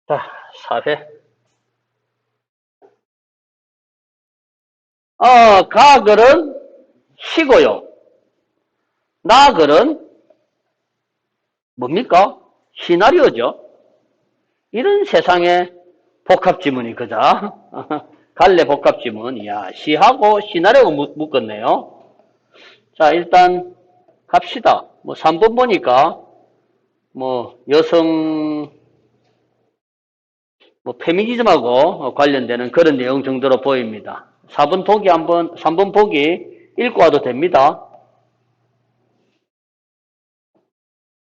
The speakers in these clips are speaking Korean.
자, 4회. 가글은 시고요. 나글은 뭡니까? 시나리오죠. 이런 세상에 복합지문이 그죠? 갈래 복합지문. 이야, 시하고 시나리오가 묶었네요. 자, 일단 갑시다. 3번 보니까 여성 페미니즘하고 관련되는 그런 내용 정도로 보입니다. 3번 보기 읽고 와도 됩니다.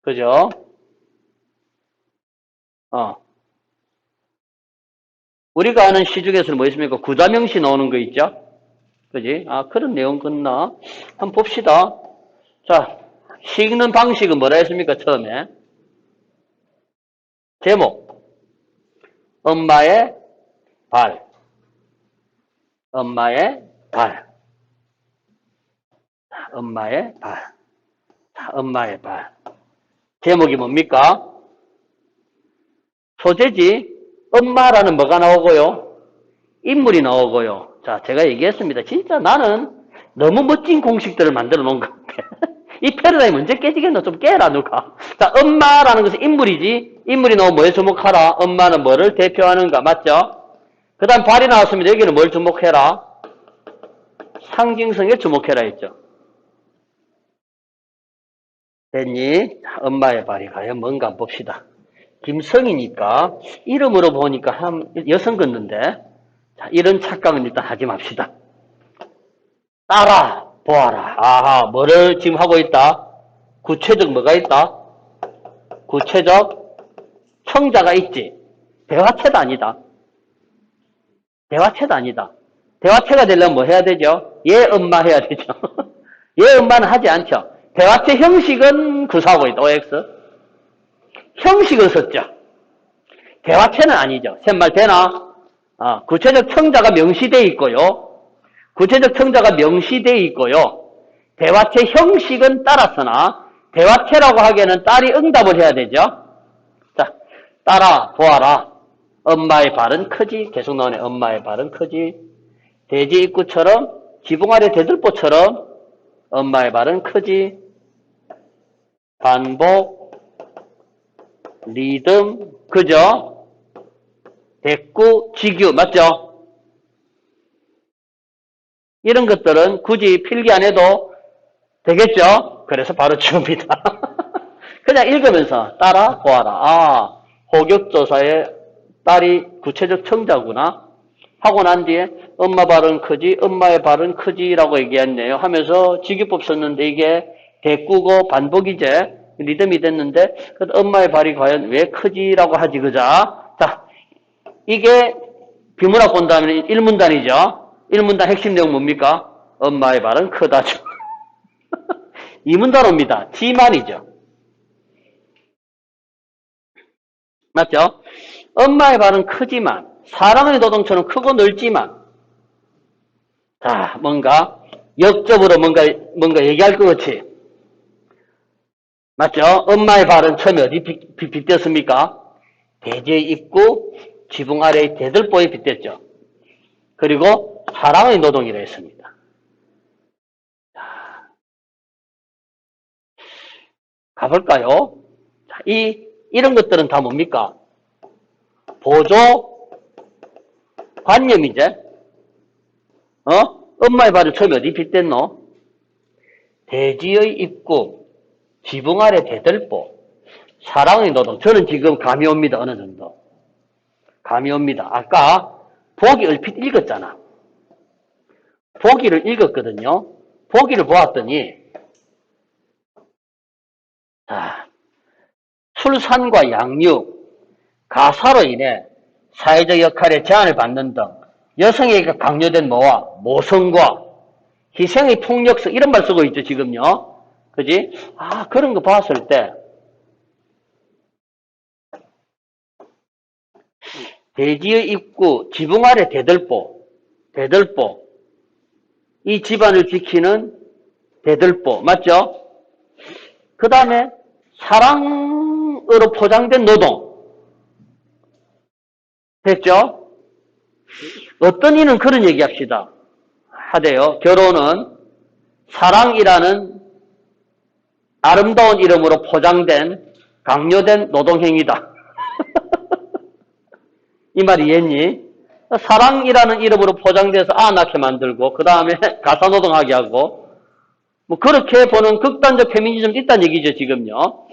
그죠? 우리가 아는 시 중에서는 뭐 있습니까? 구자명시 나오는 거 있죠? 그지? 그런 내용 같나? 한번 봅시다. 자, 시 읽는 방식은 뭐라 했습니까? 처음에. 제목. 엄마의 발. 엄마의 발. 엄마의 발. 엄마의 발. 제목이 뭡니까? 소재지. 엄마라는 뭐가 나오고요? 인물이 나오고요. 자, 제가 얘기했습니다. 진짜 나는 너무 멋진 공식들을 만들어 놓은 것 같아. 이 패러다임 언제 깨지겠노? 좀 깨라, 누가. 자, 엄마라는 것은 인물이지. 인물이 나오면 뭐에 주목하라? 엄마는 뭐를 대표하는가? 맞죠? 그 다음 발이 나왔습니다. 여기는 뭘 주목해라? 상징성에 주목해라 했죠. 됐니? 엄마의 발이 과연 뭔가 한번 봅시다. 김성이니까 이름으로 보니까 여성 같는데, 자, 이런 착각은 일단 하지 맙시다. 따라 보아라. 아하, 뭐를 지금 하고 있다? 구체적 뭐가 있다? 구체적 청자가 있지. 대화체도 아니다. 대화체도 아니다. 대화체가 되려면 뭐 해야 되죠? 예, 엄마 해야 되죠. 예, 엄마는 하지 않죠. 대화체 형식은 구사하고 있다. OX. 형식은 썼죠. 대화체는 아니죠. 셋말 되나? 구체적 청자가 명시되어 있고요. 구체적 청자가 명시되어 있고요. 대화체 형식은 따랐으나 대화체라고 하기에는 딸이 응답을 해야 되죠. 자, 따라 보아라. 엄마의 발은 크지. 계속 나오네. 엄마의 발은 크지. 돼지 입구처럼 지붕 아래 대들보처럼 엄마의 발은 크지. 반복, 리듬, 그죠? 대꾸, 직유, 맞죠? 이런 것들은 굳이 필기 안 해도 되겠죠? 그래서 바로 지웁니다. 그냥 읽으면서 따라 보아라. 호격조사에 딸이 구체적 청자구나. 하고 난 뒤에 엄마 발은 크지, 엄마의 발은 크지라고 얘기했네요. 하면서 직유법 썼는데 이게 대꾸고 반복이제 리듬이 됐는데 엄마의 발이 과연 왜 크지라고 하지 그자? 자, 이게 비문학 본다면 1문단이죠. 1문단 핵심 내용 뭡니까? 엄마의 발은 크다죠. 2문단 옵니다. 지만이죠. 맞죠? 엄마의 발은 크지만 사랑의 노동처럼 크고 넓지만 자, 뭔가 역적으로 뭔가 얘기할 것 같이 맞죠? 엄마의 발은 처음에 어디 빗댔습니까? 대지의 입구, 지붕 아래의 대들보에 빗댔죠. 그리고 사랑의 노동이라 했습니다. 자, 가볼까요? 자, 이런 것들은 다 뭡니까? 보조 관념이제. 엄마의 발을 처음에 어디 빗댔노? 대지의 입구, 지붕 아래 대들보, 사랑의 노동. 저는 지금 감이 옵니다. 어느 정도. 감이 옵니다. 아까 보기 얼핏 읽었잖아. 보기를 읽었거든요. 보기를 보았더니 자, 출산과 양육, 가사로 인해 사회적 역할에 제한을 받는 등 여성에게 강요된 뭐와 모성과 희생의 폭력성 이런 말 쓰고 있죠 지금요. 그지? 그런 거 봤을 때 대지의 입구, 지붕 아래 대들보 이 집안을 지키는 대들보 맞죠? 그 다음에 사랑으로 포장된 노동 됐죠? 어떤 이는 그런 얘기 합시다. 하대요. 결혼은 사랑이라는 아름다운 이름으로 포장된 강요된 노동행위다. 이 말 이해했니? 사랑이라는 이름으로 포장돼서 낳게 만들고 그 다음에 가사노동하게 하고 뭐 그렇게 보는 극단적 페미니즘이 있다는 얘기죠. 지금요.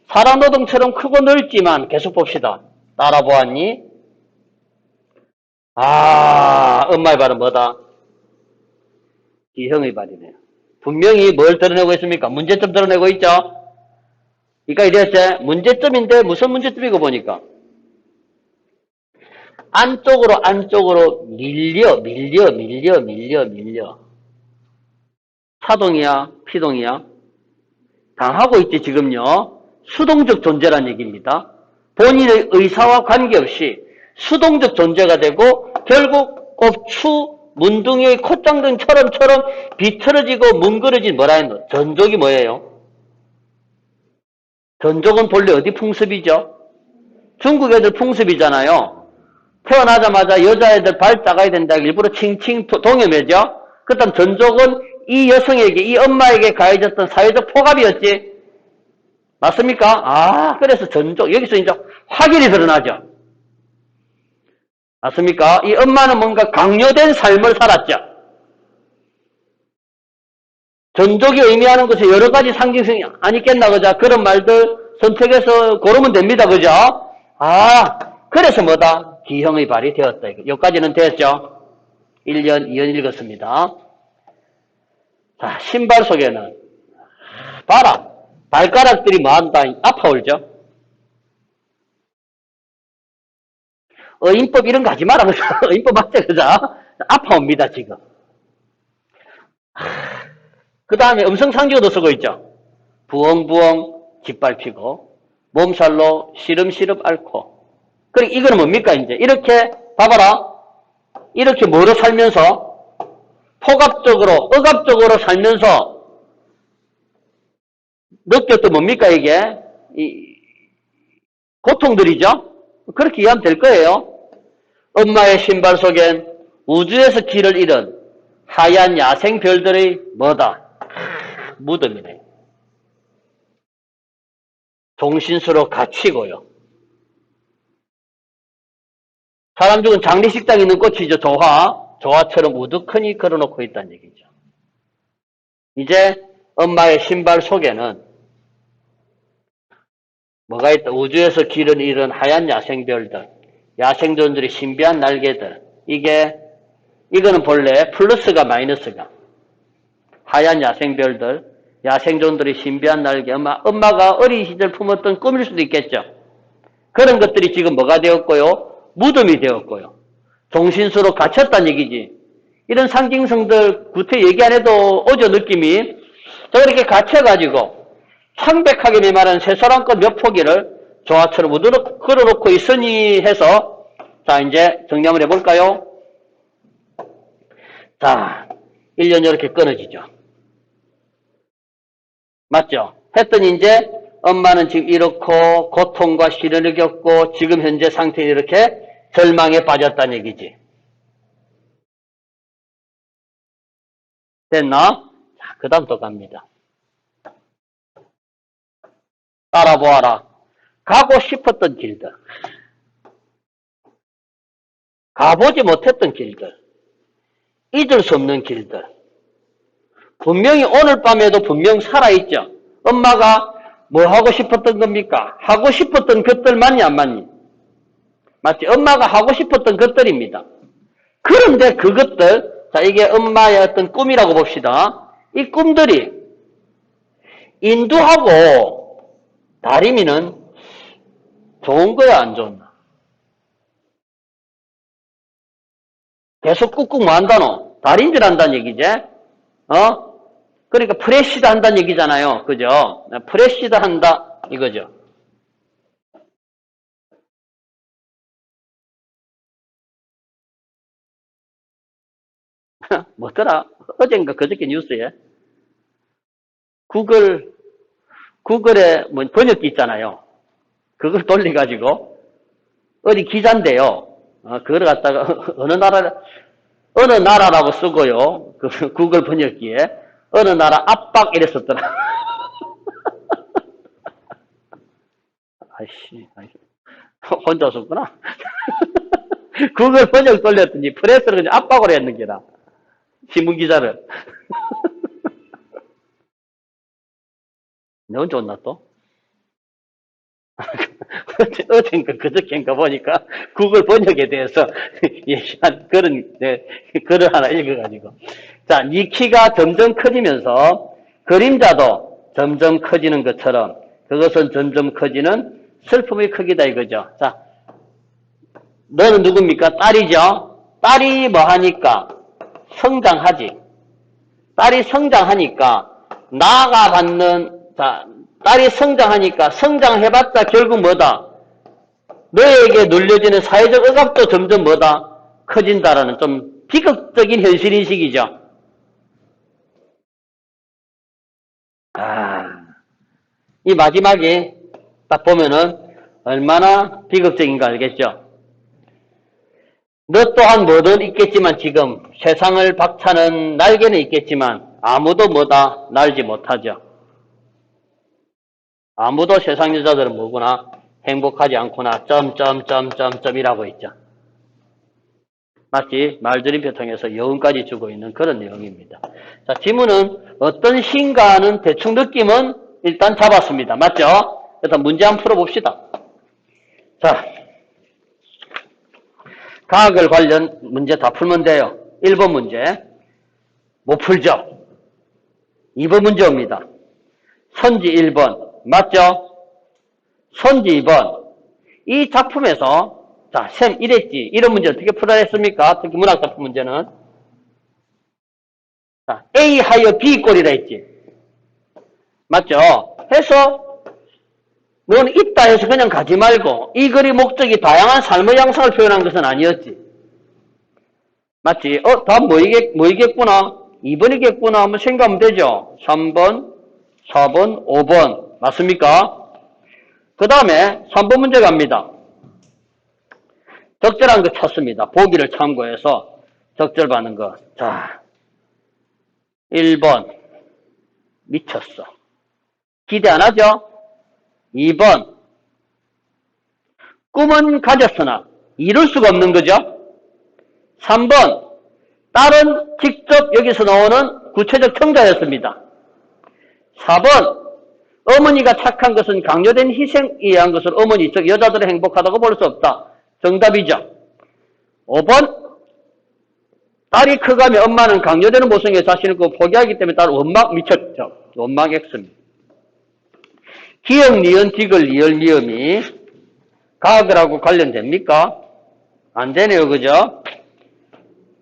사랑노동처럼 크고 넓지만 계속 봅시다. 따라 보았니? 엄마의 발은 뭐다? 기형의 발이네요. 분명히 뭘 드러내고 있습니까? 문제점 드러내고 있죠? 그러니까 이랬지? 문제점인데 무슨 문제점이고 보니까 안쪽으로 밀려. 차동이야? 피동이야? 당하고 있지 지금요. 수동적 존재란 얘기입니다. 본인의 의사와 관계없이 수동적 존재가 되고 결국 꼽추 문둥이의 콧장등처럼 비틀어지고 뭉그러진 뭐라 했노? 전족이 뭐예요? 전족은 본래 어디 풍습이죠? 중국 애들 풍습이잖아요. 태어나자마자 여자애들 발 작아야 된다 일부러 칭칭 동여매죠. 그 다음 전족은 이 여성에게 이 엄마에게 가해졌던 사회적 포갑이었지. 맞습니까? 그래서 전족 여기서 이제 확연히 드러나죠. 맞습니까? 이 엄마는 뭔가 강요된 삶을 살았죠. 전족이 의미하는 것이 여러 가지 상징성이 아니겠나, 그죠? 그런 말들 선택해서 고르면 됩니다, 그죠? 그래서 뭐다? 기형의 발이 되었다. 여기까지는 됐죠? 1년, 2년 읽었습니다. 자, 신발 속에는, 봐라. 발가락들이 뭐한다? 아파올죠? 어인법 이런 거 하지 마라, 그죠? 어인법 맞죠, 그죠? 아파옵니다, 지금. 그 다음에 음성상조도 쓰고 있죠. 부엉부엉 짓밟히고 몸살로 시름시름 앓고. 그러니까 이거는 뭡니까 이제 이렇게 봐봐라. 이렇게 뭐로 살면서 포갑적으로 억압적으로 살면서 느꼈던 뭡니까 이게 이 고통들이죠. 그렇게 이해하면 될 거예요. 엄마의 신발 속엔 우주에서 길을 잃은 하얀 야생별들의 뭐다? 무덤이네. 종신수로 갇히고요. 사람 죽은 장례식장에 있는 꽃이죠. 조화처럼 우두커니 걸어놓고 있다는 얘기죠. 이제 엄마의 신발 속에는 뭐가 있다? 우주에서 길을 잃은 하얀 야생별들, 야생존들의 신비한 날개들. 이거는 본래 플러스가 마이너스가. 하얀 야생별들, 야생존들의 신비한 날개, 엄마가 어린 시절 품었던 꿈일 수도 있겠죠. 그런 것들이 지금 뭐가 되었고요? 무덤이 되었고요. 종신수로 갇혔다는 얘기지. 이런 상징성들 구태 얘기 안 해도 오죠, 느낌이. 저렇게 갇혀가지고 창백하게 메마른 쇠소랑꽃 몇 포기를 조화처럼 우두럭 걸어놓고 있으니 해서 자, 이제 정리 한번 해볼까요? 자, 1년 이렇게 끊어지죠. 맞죠? 했더니 이제 엄마는 지금 이렇고 고통과 시련을 겪고 지금 현재 상태는 이렇게 절망에 빠졌다는 얘기지. 됐나? 자, 그 다음 또 갑니다. 따라보아라. 가고 싶었던 길들. 가보지 못했던 길들. 잊을 수 없는 길들. 분명히 오늘 밤에도 분명 살아있죠. 엄마가 뭐 하고 싶었던 겁니까? 하고 싶었던 것들 맞니 안 맞니? 맞지? 엄마가 하고 싶었던 것들입니다. 그런데 그것들, 자 이게 엄마의 어떤 꿈이라고 봅시다. 이 꿈들이 인두하고 다리미는 좋은 거야 안 좋나? 계속 꾹꾹 뭐 한다노? 다림질 한다는 얘기지? 그러니까 프레시드 한다는 얘기잖아요. 그죠? 프레시드 한다 이거죠. 뭐더라? 어젠가 그저께 뉴스에 구글에 뭐 번역기 있잖아요. 그걸 돌려가지고 어디 기자인데요. 그걸 갖다가 어느 나라라고 쓰고요. 그 구글 번역기에 어느 나라 압박 이랬었더라. 아이씨, 혼자 썼구나. 구글 번역 돌렸더니 프레스를 그냥 압박으로 했는 게다. 신문 기자를. 너 언제 왔나 또? 어젠가 그저께인가 보니까 구글 번역에 대해서 얘기한 글을 하나 읽어가지고. 자, 네 키가 점점 커지면서 그림자도 점점 커지는 것처럼 그것은 점점 커지는 슬픔의 크기다 이거죠. 자, 너는 누굽니까? 딸이죠? 딸이 뭐 하니까? 성장하지. 딸이 성장하니까 나가 받는, 자, 딸이 성장하니까 성장해봤자 결국 뭐다? 너에게 눌려지는 사회적 억압도 점점 뭐다? 커진다라는 좀 비극적인 현실인식이죠. 이 마지막에 딱 보면은 얼마나 비극적인가 알겠죠? 너 또한 뭐든 있겠지만 지금 세상을 박차는 날개는 있겠지만 아무도 뭐다? 날지 못하죠. 아무도 세상 여자들은 뭐구나? 행복하지 않구나. 점이라고 있죠. 마치 말들임표 통해서 여운까지 주고 있는 그런 내용입니다. 자, 지문은 어떤 시인가는 대충 느낌은 일단 잡았습니다. 맞죠? 일단 문제 한번 풀어봅시다. 자, 가학을 관련 문제 다 풀면 돼요. 1번 문제 못 풀죠? 2번 문제 옵니다. 선지 1번 맞죠? 선지 2번 이 작품에서 자, 쌤 이랬지. 이런 문제 어떻게 풀어야 했습니까? 특히 문학작품 문제는 자, A 하여 B 꼴이라 했지. 맞죠? 해서 너는 있다 해서 그냥 가지 말고 이 글의 목적이 다양한 삶의 양상을 표현한 것은 아니었지. 맞지? 답 뭐이겠구나? 2번이겠구나 한번 생각하면 되죠. 3번, 4번, 5번 맞습니까? 그 다음에 3번 문제 갑니다. 적절한 거 찾습니다. 보기를 참고해서 적절 받는 거. 자, 1번 미쳤어. 기대 안 하죠? 2번 꿈은 가졌으나 이룰 수가 없는 거죠. 3번 딸은 직접 여기서 나오는 구체적 청자였습니다. 4번 어머니가 착한 것은 강요된 희생에 의한 것을 어머니 즉 여자들은 행복하다고 볼 수 없다. 정답이죠. 5번 딸이 커가며 엄마는 강요되는 모성에 자신을 포기하기 때문에 딸은 원망 미쳤죠. 원망 X입니다. 기역, 니은, 디귿, 리을, 미음이 가학을하고 관련됩니까? 안 되네요. 그죠?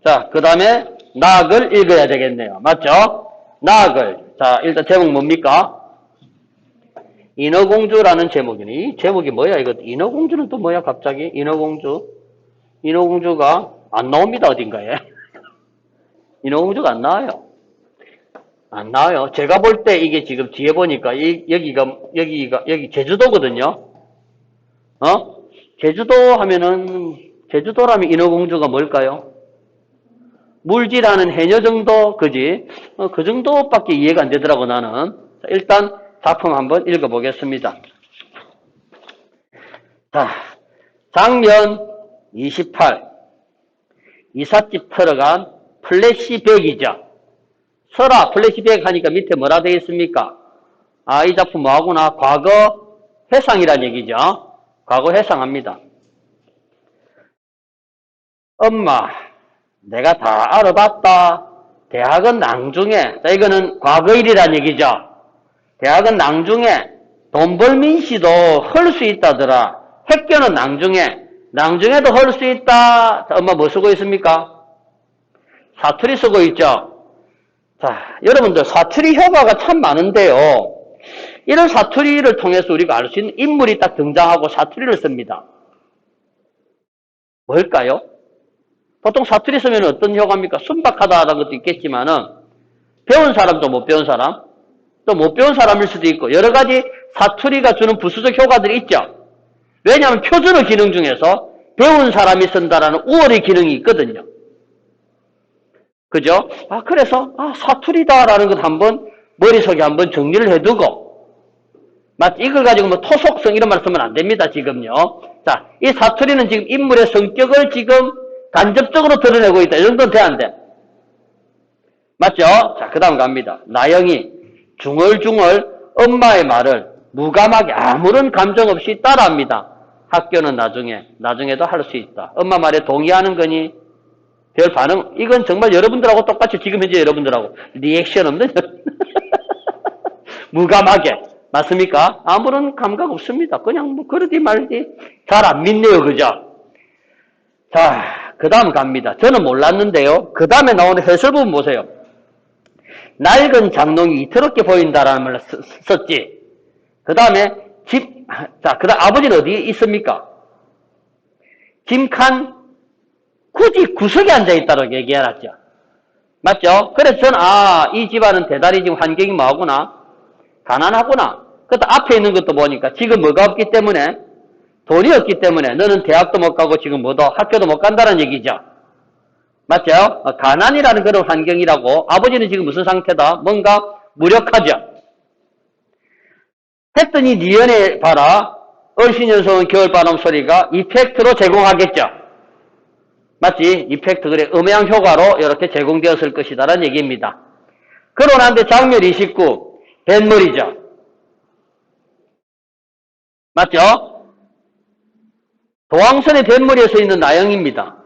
자, 그 다음에 나학을 읽어야 되겠네요. 맞죠? 나학을. 자, 일단 제목 뭡니까? 인어공주라는 제목이네. 이 제목이 뭐야, 이거? 인어공주는 또 뭐야, 갑자기? 인어공주? 인어공주가 안 나옵니다, 어딘가에. 인어공주가 안 나와요. 안 나와요. 제가 볼 때 이게 지금 뒤에 보니까, 여기 제주도거든요? 제주도라면 인어공주가 뭘까요? 물지라는 해녀 정도, 그지? 그 정도밖에 이해가 안 되더라고, 나는. 자, 일단 작품 한번 읽어보겠습니다. 자, 장면 28. 이삿집 들어간 플래시백이죠. 설아, 플래시백 하니까 밑에 뭐라 되어 있습니까? 아, 이 작품 뭐하구나? 과거 회상이란 얘기죠. 과거 회상합니다. 엄마, 내가 다 알아봤다. 대학은 낭중에, 자, 이거는 과거일이란 얘기죠. 대학은 낭중에 돈벌민씨도 헐 수 있다더라. 핵견은 낭중에도 헐 수 있다. 자, 엄마 뭐 쓰고 있습니까? 사투리 쓰고 있죠. 자, 여러분들 사투리 효과가 참 많은데요. 이런 사투리를 통해서 우리가 알 수 있는 인물이 딱 등장하고 사투리를 씁니다. 뭘까요? 보통 사투리 쓰면 어떤 효과입니까? 순박하다라는 것도 있겠지만은 배운 사람도 못 배운 사람, 또 못 배운 사람일 수도 있고 여러 가지 사투리가 주는 부수적 효과들이 있죠. 왜냐하면 표준어 기능 중에서 배운 사람이 쓴다라는 우월의 기능이 있거든요. 그죠? 그래서, 사투리다라는 것 한번 머릿속에 한번 정리를 해두고, 이걸 가지고 뭐 토속성 이런 말 쓰면 안 됩니다, 지금요. 자, 이 사투리는 지금 인물의 성격을 지금 간접적으로 드러내고 있다. 이 정도는 돼, 안 돼? 맞죠? 자, 그 다음 갑니다. 나영이 중얼중얼 엄마의 말을 무감하게 아무런 감정 없이 따라합니다. 학교는 나중에도 할 수 있다. 엄마 말에 동의하는 거니? 별 반응, 이건 정말 여러분들하고 똑같이 지금 현재 여러분들하고 리액션 없는 무감하게. 맞습니까? 아무런 감각 없습니다. 그냥 뭐 그러디 말디 잘 안 믿네요. 그죠? 자, 그 다음 갑니다. 저는 몰랐는데요. 그 다음에 나오는 해설 부분 보세요. 낡은 장롱이 이태롭게 보인다라는 말을 썼지. 그 다음에 그 다음 아버지는 어디에 있습니까? 짐칸 굳이 구석에 앉아있다고 얘기해놨죠. 맞죠? 그래서 저는, 이 집안은 대단히 지금 환경이 뭐하구나? 가난하구나. 그것도 앞에 있는 것도 보니까 지금 뭐가 없기 때문에, 돈이 없기 때문에 너는 대학도 못 가고 지금 뭐도 학교도 못 간다는 얘기죠. 맞죠? 가난이라는 그런 환경이라고. 아버지는 지금 무슨 상태다? 뭔가 무력하죠. 했더니 네 연애 봐라. 얼씬연성은 겨울바람 소리가 이펙트로 제공하겠죠. 맞지? 이펙트, 그래, 음향 효과로 이렇게 제공되었을 것이다라는 얘기입니다. 그러고 난데 장면 29, 뱃머리죠. 맞죠? 도왕선의 뱃머리에 서 있는 나영입니다.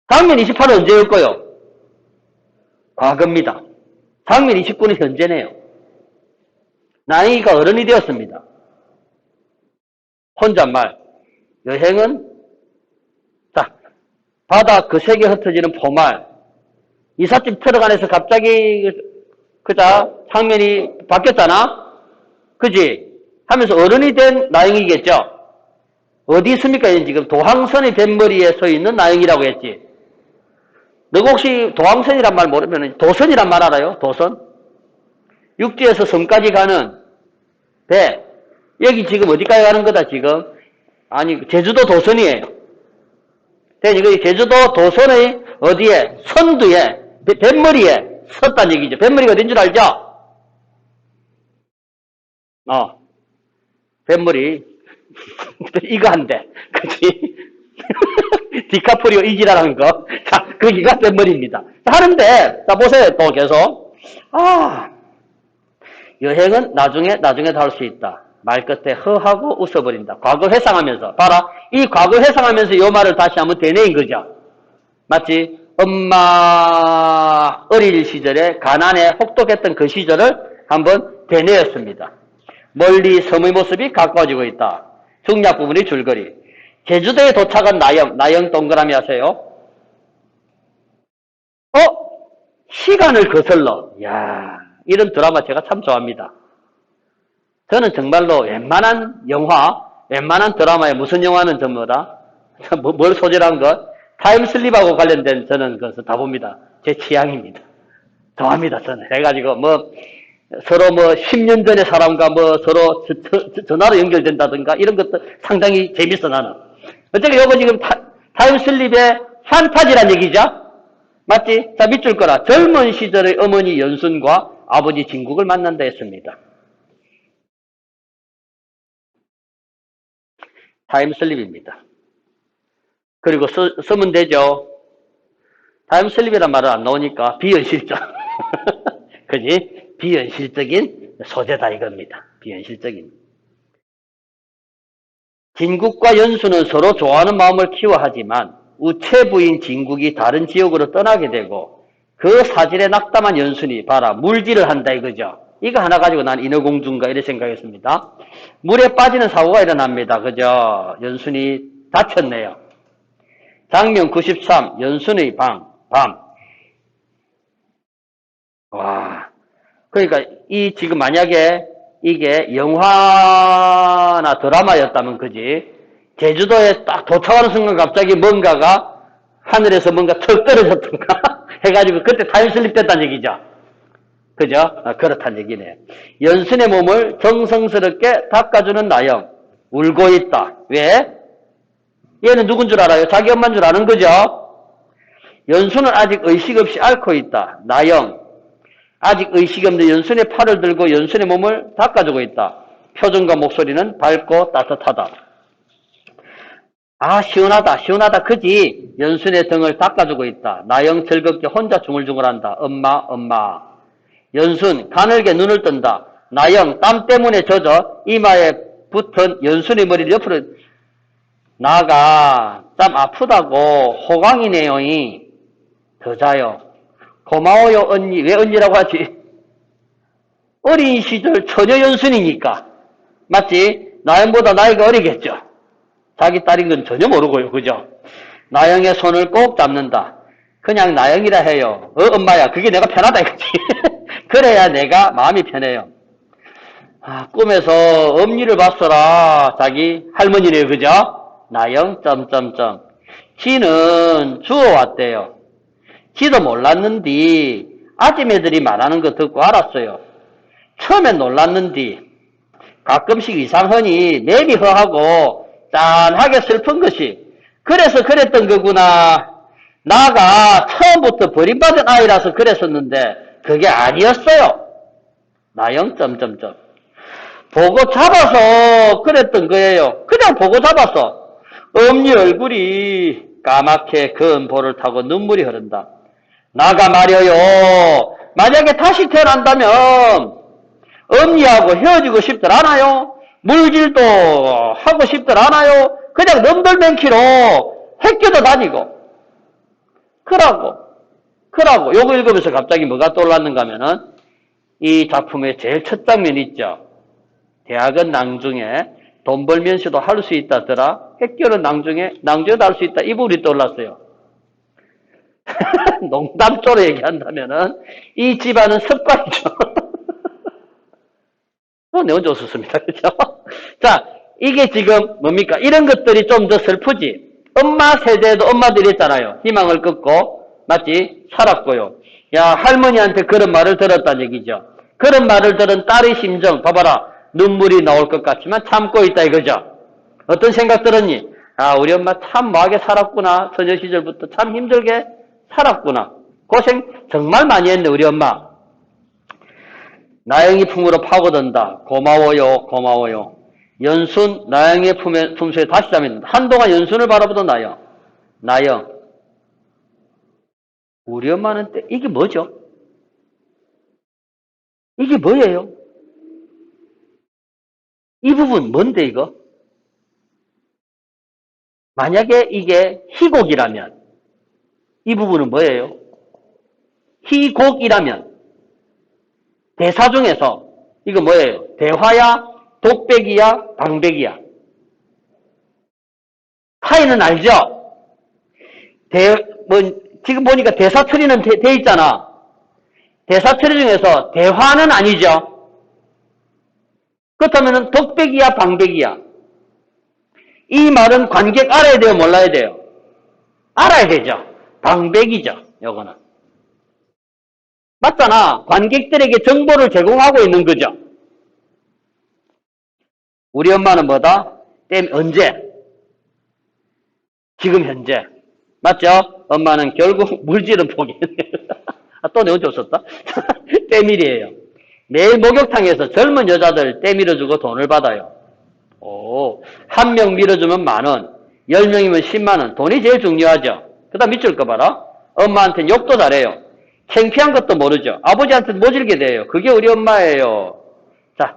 장면 28은 언제일까요? 과거입니다. 장면 29는 현재네요. 나영이가 어른이 되었습니다. 혼잣말. 여행은 바다 그 색이 흩어지는 포말. 이삿짐 트럭 안에서 갑자기 장면이 바뀌었잖아? 그지? 하면서 어른이 된 나영이겠죠? 어디 있습니까? 지금 도항선의 뱃머리에 서 있는 나영이라고 했지. 너가 혹시 도항선이란 말 모르면 도선이란 말 알아요? 도선? 육지에서 섬까지 가는 배. 여기 지금 어디까지 가는 거다, 지금? 아니, 제주도 도선이에요. 제주도 도선의 어디에? 선두에, 뱃머리에 섰다는 얘기죠. 뱃머리가 어딘 줄 알죠? 뱃머리. 이거 한대. 그치? 디카프리오 이지라는 거. 자, 거기가 뱃머리입니다. 하는데, 자, 보세요. 또 계속. 여행은 나중에도 할 수 있다. 말 끝에 허하고 웃어버린다. 과거 회상하면서. 봐라. 이 과거 회상하면서 이 말을 다시 한번 되뇌인 거죠. 맞지? 엄마 어릴 시절에 가난에 혹독했던 그 시절을 한번 되뇌었습니다. 멀리 섬의 모습이 가까워지고 있다. 중략 부분이 줄거리. 제주도에 도착한 나영 동그라미 하세요. 시간을 거슬러. 이런 드라마 제가 참 좋아합니다. 저는 정말로 웬만한 영화, 웬만한 드라마에 무슨 영화는 전부다. 뭘 소재로 한 것? 타임슬립하고 관련된 저는 그것을 다 봅니다. 제 취향입니다. 좋아합니다, 저는. 해가지고, 서로 10년 전의 사람과 서로 전화로 연결된다든가 이런 것도 상당히 재밌어, 나는. 어차피 이거 지금 타임슬립의 판타지란 얘기죠? 맞지? 자, 밑줄 거라. 젊은 시절의 어머니 연순과 아버지 진국을 만난다 했습니다. 타임슬립입니다. 그리고 쓰면 되죠. 타임슬립이란 말은 안 나오니까 비현실적. 그지? 비현실적인 소재다 이겁니다. 비현실적인. 진국과 연수는 서로 좋아하는 마음을 키워하지만 우체부인 진국이 다른 지역으로 떠나게 되고 그 사질에 낙담한 연순이 봐라 물질을 한다 이거죠. 이거 하나 가지고 난 인어공주인가 이렇게 생각했습니다. 물에 빠지는 사고가 일어납니다. 그죠? 연순이 다쳤네요. 장면 93 연순의 밤. 그러니까 지금 만약에 이게 영화나 드라마였다면 그지? 제주도에 딱 도착하는 순간 갑자기 뭔가가 하늘에서 뭔가 턱 떨어졌던가 해가지고 그때 타임슬립 됐다는 얘기죠. 그죠? 그렇다는 얘기네요. 연순의 몸을 정성스럽게 닦아주는 나영. 울고 있다. 왜? 얘는 누군 줄 알아요? 자기 엄마인 줄 아는 거죠? 연수는 아직 의식 없이 앓고 있다. 나영. 아직 의식 없는 연순의 팔을 들고 연순의 몸을 닦아주고 있다. 표정과 목소리는 밝고 따뜻하다. 아, 시원하다, 시원하다, 그지? 연순의 등을 닦아주고 있다. 나영 즐겁게 혼자 중얼중얼한다. 엄마, 엄마. 연순, 가늘게 눈을 뜬다. 나영, 땀 때문에 젖어 이마에 붙은 연순의 머리를 옆으로 나가. 땀 아프다고. 호강이네요. 더 자요. 고마워요, 언니. 왜 언니라고 하지? 어린 시절 처녀 연순이니까. 맞지? 나영보다 나이가 어리겠죠? 자기 딸인 건 전혀 모르고요. 그죠? 나영의 손을 꼭 잡는다. 그냥 나영이라 해요. 엄마야. 그게 내가 편하다 이거지. 그래야 내가 마음이 편해요. 아, 꿈에서 엄니를 봤어라. 자기 할머니래요. 그죠? 나영, 점점점. 지는 주워왔대요. 지도 몰랐는디 아줌매들이 말하는 거 듣고 알았어요. 처음엔 놀랐는디 가끔씩 이상하니 내비 허하고 짠하게 슬픈 것이 그래서 그랬던 거구나. 나가 처음부터 버림받은 아이라서 그랬었는데 그게 아니었어요. 나영 점점점. 보고 잡아서 그랬던 거예요. 그냥 보고 잡았어. 엄니 얼굴이 까맣게 건 볼을 타고 눈물이 흐른다. 나가 말이에요. 만약에 다시 태어난다면 엄니하고 헤어지고 싶들 않아요? 물질도 하고 싶들 않아요? 그냥 넘덜맨키로 hä껴도 다니고. 그러고 요거 읽으면서 갑자기 뭐가 떠올랐는가 하면은 이 작품의 제일 첫 장면 있죠. 대학은 낭중에 돈 벌면서도 할 수 있다더라. hä껴는 낭중에도 할 수 있다. 이 부분이 떠올랐어요. 농담조로 얘기한다면은 이 집안은 습관이죠. 내가 언제 웃었습니다. 그죠? 자, 이게 지금 뭡니까? 이런 것들이 좀 더 슬프지. 엄마 세대에도 엄마들이 있잖아요. 희망을 끊고, 맞지? 살았고요. 야, 할머니한테 그런 말을 들었다는 얘기죠. 그런 말을 들은 딸의 심정, 봐봐라. 눈물이 나올 것 같지만 참고 있다 이거죠. 어떤 생각 들었니? 아, 우리 엄마 참 뭐하게 살았구나. 처녀 시절부터 참 힘들게 살았구나. 고생 정말 많이 했네, 우리 엄마. 나영이 품으로 파고든다. 고마워요, 고마워요. 연순, 나영의 품소에 다시 잠있는다. 한동안 연순을 바라보던 나영. 나영. 우리 엄마는 이게 뭐죠? 이게 뭐예요? 이 부분 뭔데, 이거? 만약에 이게 희곡이라면, 이 부분은 뭐예요? 희곡이라면, 대사 중에서, 이거 뭐예요? 대화야? 독백이야? 방백이야? 차이는 알죠? 지금 보니까 대사처리는 돼 있잖아. 대사처리 중에서 대화는 아니죠? 그렇다면 독백이야? 방백이야? 이 말은 관객 알아야 돼요? 몰라야 돼요? 알아야 되죠? 방백이죠, 요거는. 맞잖아. 관객들에게 정보를 제공하고 있는 거죠. 우리 엄마는 뭐다? 언제? 지금 현재. 맞죠? 엄마는 결국 물질은 포기했네. 또 내가 언제 없었다? 때밀이에요. 매일 목욕탕에서 젊은 여자들 때밀어주고 돈을 받아요. 한 명 밀어주면 10,000원, 10명이면 100,000원. 돈이 제일 중요하죠. 그 다음 밑줄 거 봐라. 엄마한테는 욕도 잘해요. 창피한 것도 모르죠. 아버지한테 모질게 돼요. 그게 우리 엄마예요. 자,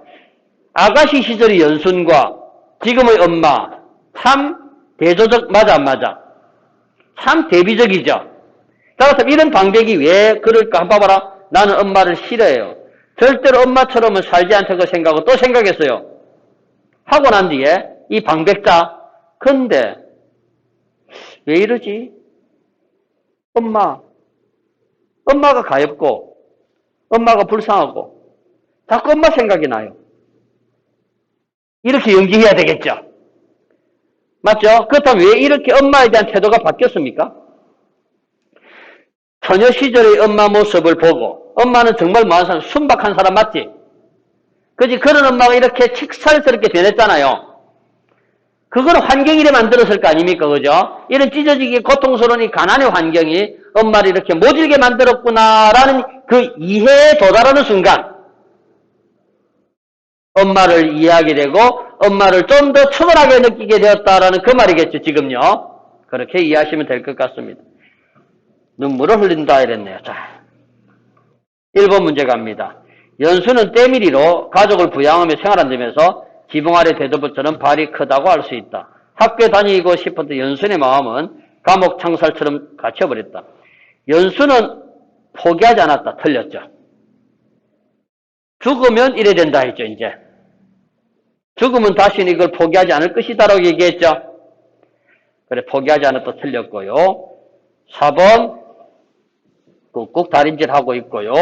아가씨 시절의 연순과 지금의 엄마, 참 대조적, 맞아 안 맞아? 참 대비적이죠. 자, 그렇다면 이런 방백이 왜 그럴까 한번 봐봐라. 나는 엄마를 싫어해요. 절대로 엄마처럼은 살지 않다고 생각하고 또 생각했어요. 하고 난 뒤에 이 방백자, 근데 왜 이러지? 엄마가 가엾고 엄마가 불쌍하고 자꾸 엄마 생각이 나요. 이렇게 연기해야 되겠죠. 맞죠? 그렇다면 왜 이렇게 엄마에 대한 태도가 바뀌었습니까? 처녀 시절의 엄마 모습을 보고 엄마는 정말 뭐한 사람, 순박한 사람 맞지? 그지? 그런 엄마가 이렇게 칙살스럽게 변했잖아요. 그거는 환경이 이래 만들었을 거 아닙니까? 그죠? 이런 찢어지기 고통스러운 이 가난의 환경이 엄마를 이렇게 모질게 만들었구나라는 그 이해에 도달하는 순간 엄마를 이해하게 되고 엄마를 좀 더 초월하게 느끼게 되었다라는 그 말이겠죠, 지금요. 그렇게 이해하시면 될 것 같습니다. 눈물을 흘린다 이랬네요. 자, 1번 문제 갑니다. 연수는 때밀이로 가족을 부양하며 생활한다면서 지붕 아래 대도부처럼 발이 크다고 할 수 있다. 학교에 다니고 싶었던 연순의 마음은 감옥 창살처럼 갇혀버렸다. 연수는 포기하지 않았다. 틀렸죠. 죽으면 이래 된다 했죠, 이제. 죽으면 다시는 이걸 포기하지 않을 것이다라고 얘기했죠. 그래, 포기하지 않았다. 틀렸고요. 4번, 꾹꾹 다림질하고 있고요.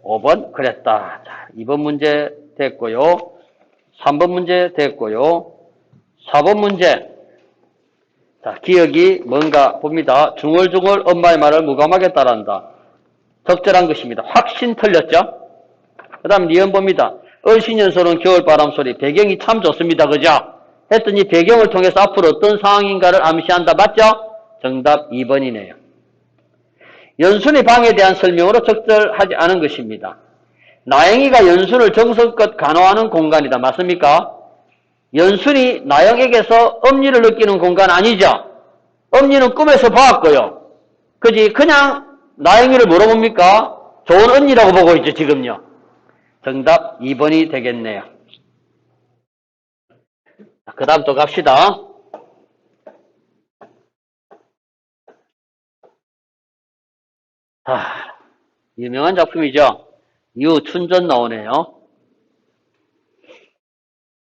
5번, 그랬다. 자, 2번 문제 됐고요. 3번 문제 됐고요. 4번 문제. 자, 기억이 뭔가 봅니다. 중얼중얼 엄마의 말을 무감하게 따라한다. 적절한 것입니다. 확신 틀렸죠? 그 다음 니은 봅니다. 얼씬연소는 겨울바람 소리. 배경이 참 좋습니다. 그죠? 했더니 배경을 통해서 앞으로 어떤 상황인가를 암시한다. 맞죠? 정답 2번이네요. 연순의 방에 대한 설명으로 적절하지 않은 것입니다. 나영이가 연순을 정성껏 간호하는 공간이다. 맞습니까? 연순이 나영에게서 엄니를 느끼는 공간 아니죠? 엄니는 꿈에서 봤고요. 그지? 그냥 나영이를 물어봅니까? 좋은 언니라고 보고 있죠, 지금요. 정답 2번이 되겠네요. 그 다음 또 갑시다. 유명한 작품이죠. 유춘전 나오네요.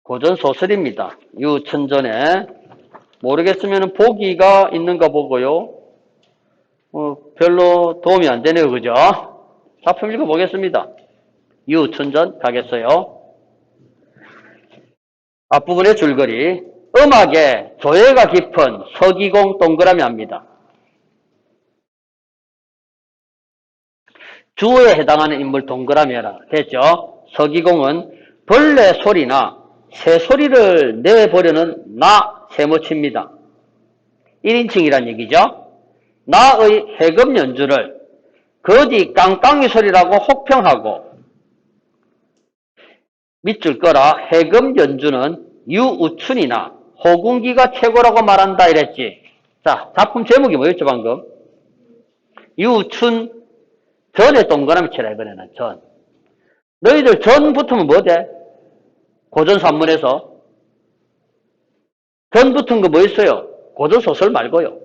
고전 소설입니다. 유춘전에 모르겠으면 보기가 있는가 보고요. 별로 도움이 안 되네요. 그죠? 작품 읽어보겠습니다. 유춘전 가겠어요. 앞부분의 줄거리. 음악에 조예가 깊은 서기공 동그라미 합니다. 주어에 해당하는 인물 동그라미라 됐죠? 서기공은 벌레 소리나 새 소리를 내보려는 나 세모치입니다. 1인칭이란 얘기죠? 나의 해금 연주를 거지 깡깡이 소리라고 혹평하고 밑줄 거라 해금 연주는 유우춘이나 호궁기가 최고라고 말한다 이랬지. 자, 작품 제목이 뭐였죠 방금? 유우춘 전에 동그라미 치라 이번에는 전. 너희들 전 붙으면 뭐 돼? 고전 산문에서 전 붙은 거 뭐 있어요? 고전 소설 말고요.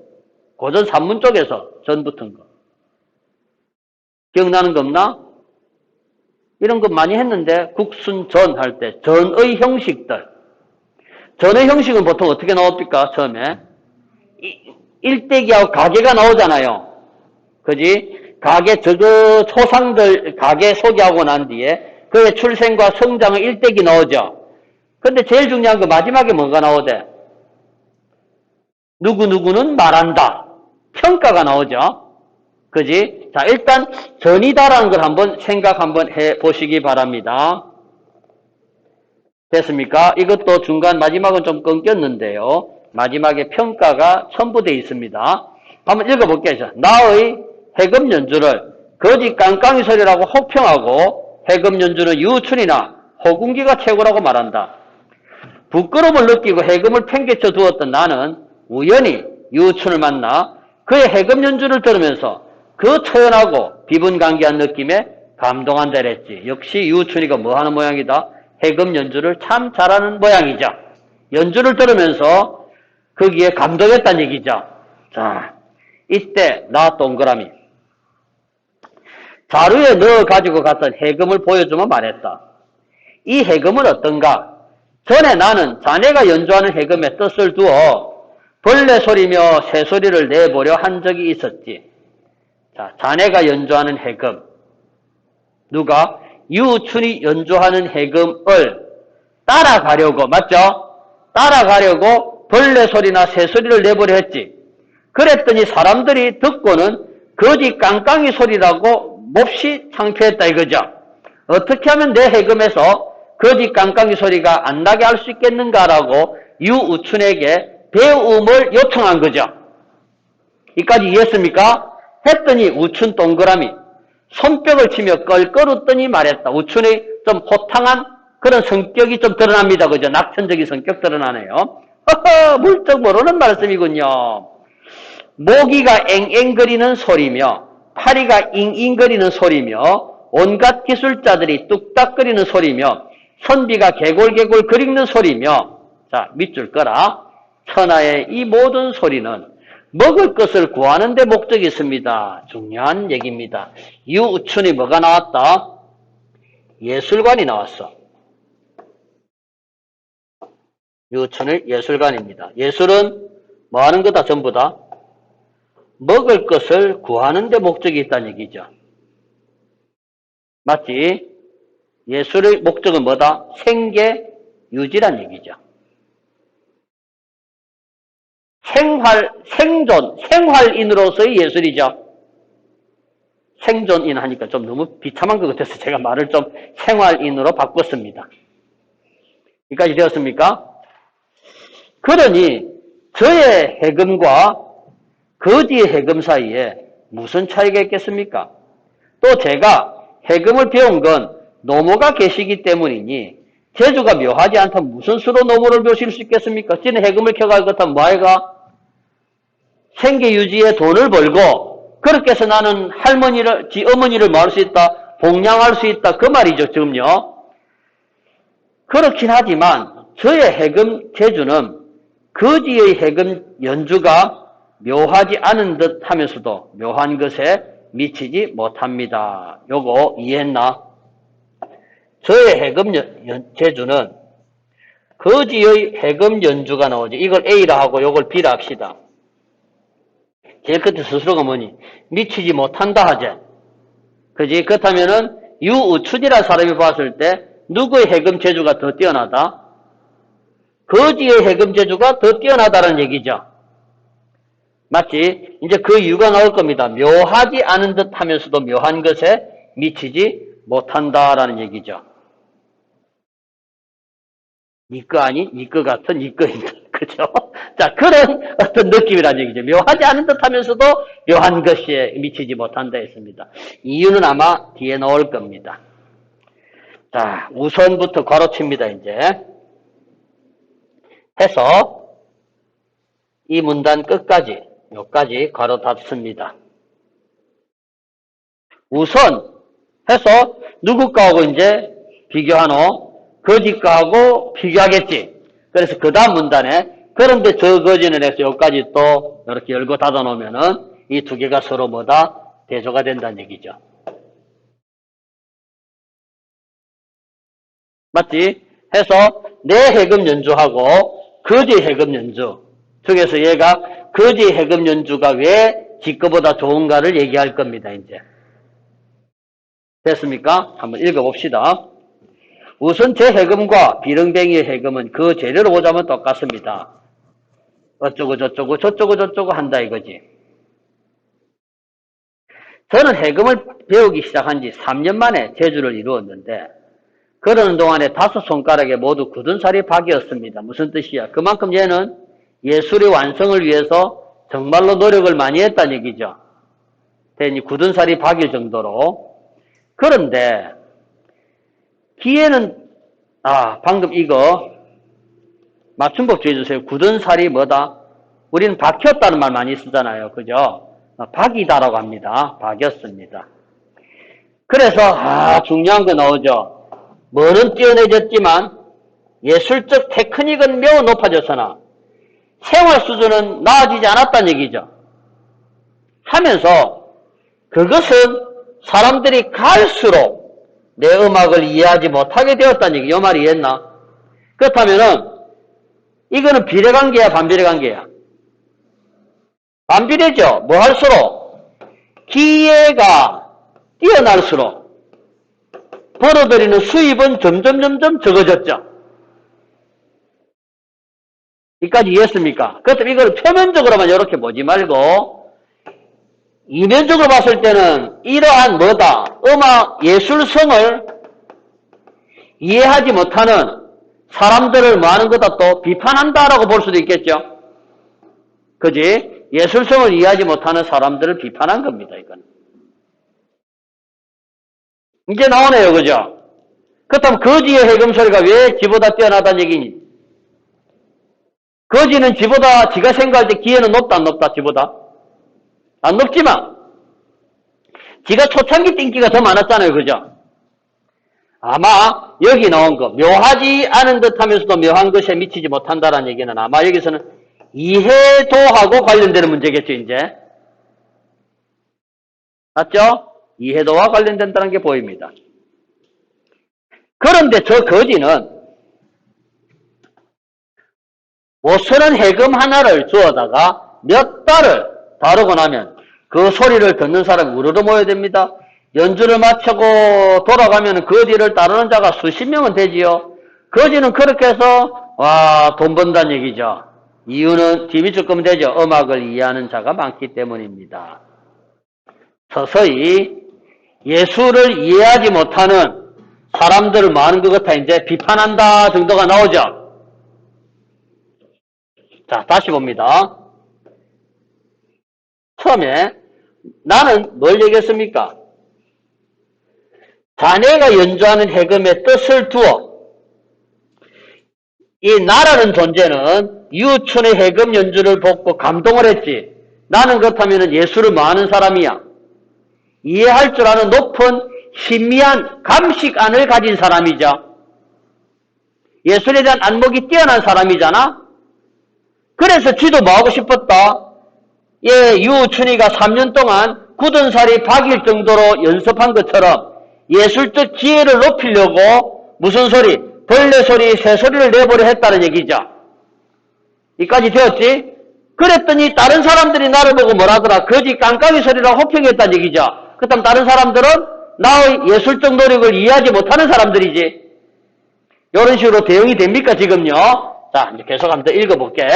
고전 산문 쪽에서 전 붙은 거. 기억나는 거 없나? 이런 거 많이 했는데 국순전 할 때 전의 형식들. 전의 형식은 보통 어떻게 나옵니까? 처음에 일대기하고 가계가 나오잖아요. 그지? 가계 저거 초상들 가계 소개하고 난 뒤에 그의 출생과 성장의 일대기 나오죠. 근데 제일 중요한 거 마지막에 뭐가 나오대? 누구누구는 말한다. 평가가 나오죠. 그지? 자, 일단 전이다라는 걸 한번 생각 한번 해 보시기 바랍니다. 됐습니까? 이것도 중간 마지막은 좀 끊겼는데요. 마지막에 평가가 첨부되어 있습니다. 한번 읽어볼게요. 나의 해금 연주를 거지 깡깡이 소리라고 혹평하고 해금 연주는 유춘이나 호궁기가 최고라고 말한다. 부끄러움을 느끼고 해금을 팽개쳐 두었던 나는 우연히 유춘을 만나 그의 해금 연주를 들으면서 그 초연하고 비분간기한 느낌에 감동한다 그랬지. 역시 유춘이가 뭐 하는 모양이다? 해금 연주를 참 잘하는 모양이죠. 연주를 들으면서 거기에 감동했다는 얘기죠. 자, 이때 나 동그라미. 자루에 넣어 가지고 갔던 해금을 보여주며 말했다. 이 해금은 어떤가? 전에 나는 자네가 연주하는 해금의 뜻을 두어 벌레 소리며 새 소리를 내보려 한 적이 있었지. 자, 자네가 연주하는 해금. 누가? 유춘이 연주하는 해금을 따라가려고, 맞죠? 따라가려고 벌레 소리나 새 소리를 내보려 했지. 그랬더니 사람들이 듣고는 거지 깡깡이 소리라고 몹시 창피했다 이거죠. 어떻게 하면 내 해금에서 거지 깡깡이 소리가 안 나게 할 수 있겠는가라고 유우춘에게 배움을 요청한 거죠. 이까지 이해했습니까? 했더니 우춘 동그라미 손뼉을 치며 껄껄 웃더니 말했다. 우춘의 좀 호탕한 그런 성격이 좀 드러납니다. 그죠? 낙천적인 성격 드러나네요. 허허, 물쩍 모르는 말씀이군요. 모기가 앵앵거리는 소리며 파리가 잉잉거리는 소리며 온갖 기술자들이 뚝딱거리는 소리며 선비가 개골개골 거리는 소리며 자, 밑줄 꺼라. 천하의 이 모든 소리는 먹을 것을 구하는 데 목적이 있습니다. 중요한 얘기입니다. 유우춘이 뭐가 나왔다? 예술관이 나왔어. 유우춘의 예술관입니다. 예술은 뭐 하는 거다? 전부 다 먹을 것을 구하는 데 목적이 있다는 얘기죠. 맞지? 예술의 목적은 뭐다? 생계 유지란 얘기죠. 생존, 생활인으로서의 예술이죠. 생존인 하니까 좀 너무 비참한 것 같아서 제가 말을 좀 생활인으로 바꿨습니다. 여기까지 되었습니까? 그러니 저의 해금과 거지의 해금 사이에 무슨 차이가 있겠습니까? 또 제가 해금을 배운 건 노모가 계시기 때문이니 재주가 묘하지 않다면 무슨 수로 노모를 배우실 수 있겠습니까? 지는 해금을 켜갈 것 같으면 뭐해가? 생계 유지에 돈을 벌고 그렇게 해서 나는 할머니를, 지 어머니를 뭐 할 수 있다? 봉양할 수 있다. 그 말이죠, 지금요. 그렇긴 하지만 저의 해금 재주는 거지의 해금 연주가 묘하지 않은 듯 하면서도 묘한 것에 미치지 못합니다. 요거 이해했나? 저의 해금 재주는 거지의 해금 연주가 나오죠. 이걸 A라 하고 요걸 B라 합시다. 제일 끝에 스스로가 뭐니? 미치지 못한다 하지. 그지? 그렇다면은 유우춘이라는 사람이 봤을 때 누구의 해금 재주가 더 뛰어나다? 거지의 해금 재주가 더 뛰어나다는 얘기죠. 맞지? 이제 그 이유가 나올 겁니다. 묘하지 않은 듯 하면서도 묘한 것에 미치지 못한다라는 얘기죠. 니꺼 아닌 니꺼 같은 니꺼인 듯. 그죠? 자, 그런 어떤 느낌이라는 얘기죠. 묘하지 않은 듯 하면서도 묘한 것에 미치지 못한다 했습니다. 이유는 아마 뒤에 나올 겁니다. 자, 우선부터 괄호칩니다, 이제. 해서 이 문단 끝까지, 여기까지 괄호 닫습니다. 우선 해서 누구 거하고 이제 비교하노? 거지 거하고 비교하겠지. 그래서 그 다음 문단에 그런데 저 거지는 해서 여기까지 또 이렇게 열고 닫아 놓으면은 이 두 개가 서로 뭐다? 대조가 된다는 얘기죠. 맞지? 해서 내 해금 연주하고 거지 해금 연주 중에서 얘가 거지 해금 연주가 왜 지꺼보다 좋은가를 얘기할 겁니다, 이제. 됐습니까? 한번 읽어봅시다. 우선 제 해금과 비릉뱅이의 해금은 그 재료로 보자면 똑같습니다. 어쩌고 저쩌고 저쩌고 저쩌고 한다 이거지. 저는 해금을 배우기 시작한 지 3년 만에 재주를 이루었는데 그러는 동안에 5손가락에 모두 굳은 살이 박이었습니다. 무슨 뜻이야? 그만큼 얘는 예술의 완성을 위해서 정말로 노력을 많이 했다는 얘기죠. 괜히 굳은 살이 박일 정도로. 그런데 기에는 방금 이거 맞춤법 주의해주세요. 굳은 살이 뭐다? 우리는 박혔다는 말 많이 쓰잖아요. 그죠? 박이다라고 합니다. 박였습니다. 그래서 중요한 거 나오죠. 뭐는 뛰어내졌지만 예술적 테크닉은 매우 높아졌으나 생활 수준은 나아지지 않았다는 얘기죠. 하면서 그것은 사람들이 갈수록 내 음악을 이해하지 못하게 되었다는 얘기. 이 말 이해했나? 그렇다면은 이거는 비례관계야 반비례관계야? 반비례죠. 뭐 할수록 기회가 뛰어날수록 벌어들이는 수입은 점점 적어졌죠. 여기까지 이해했습니까? 그렇다면 이걸 표면적으로만 이렇게 보지 말고 이면적으로 봤을 때는 이러한 뭐다? 음악 예술성을 이해하지 못하는 사람들을 뭐 하는 거다 또 비판한다라고 볼 수도 있겠죠. 그지? 예술성을 이해하지 못하는 사람들을 비판한 겁니다, 이건. 이제 나오네요, 그죠? 그렇다면 거지의 해금 소리가 왜 지보다 뛰어나다는 얘기니? 거지는 지보다, 지가 생각할 때 기회는 높다, 안 높다, 지보다? 안 높지만, 지가 초창기 띵기가 더 많았잖아요, 그죠? 아마 여기 나온 거, 묘하지 않은 듯 하면서도 묘한 것에 미치지 못한다라는 얘기는 아마 여기서는 이해도하고 관련되는 문제겠죠, 이제. 맞죠? 이해도와 관련된다는 게 보입니다. 그런데 저 거지는 못 쓰는 해금 하나를 주어다가 몇 달을 다루고 나면 그 소리를 듣는 사람이 우르르 모여야 됩니다. 연주를 마치고 돌아가면 거지를 따르는 자가 수십 명은 되지요. 거지는 그렇게 해서 돈 번다는 얘기죠. 이유는 집이 조금 되죠. 음악을 이해하는 자가 많기 때문입니다. 서서히 예술을 이해하지 못하는 사람들을 많은 것 같아 이제 비판한다 정도가 나오죠. 자, 다시 봅니다. 처음에 나는 뭘 얘기했습니까? 자네가 연주하는 해금의 뜻을 두어 이 나라는 존재는 유춘의 해금 연주를 보고 감동을 했지. 나는 그렇다면 예술을 뭐 하는 사람이야? 이해할 줄 아는 높은 신미한 감식안을 가진 사람이죠. 예술에 대한 안목이 뛰어난 사람이잖아. 그래서 쥐도 뭐 하고 싶었다? 유춘이가 3년 동안 굳은 살이 박일 정도로 연습한 것처럼 예술적 지혜를 높이려고 무슨 소리? 벌레 소리, 새 소리를 내보려 했다는 얘기죠. 이까지 되었지? 그랬더니 다른 사람들이 나를 보고 뭐라더라? 거지 깡깡이 소리라고 호평했다는 얘기죠. 그렇다면 다른 사람들은 나의 예술적 노력을 이해하지 못하는 사람들이지. 이런 식으로 대응이 됩니까, 지금요? 자, 이제 계속 한번 더 읽어볼게.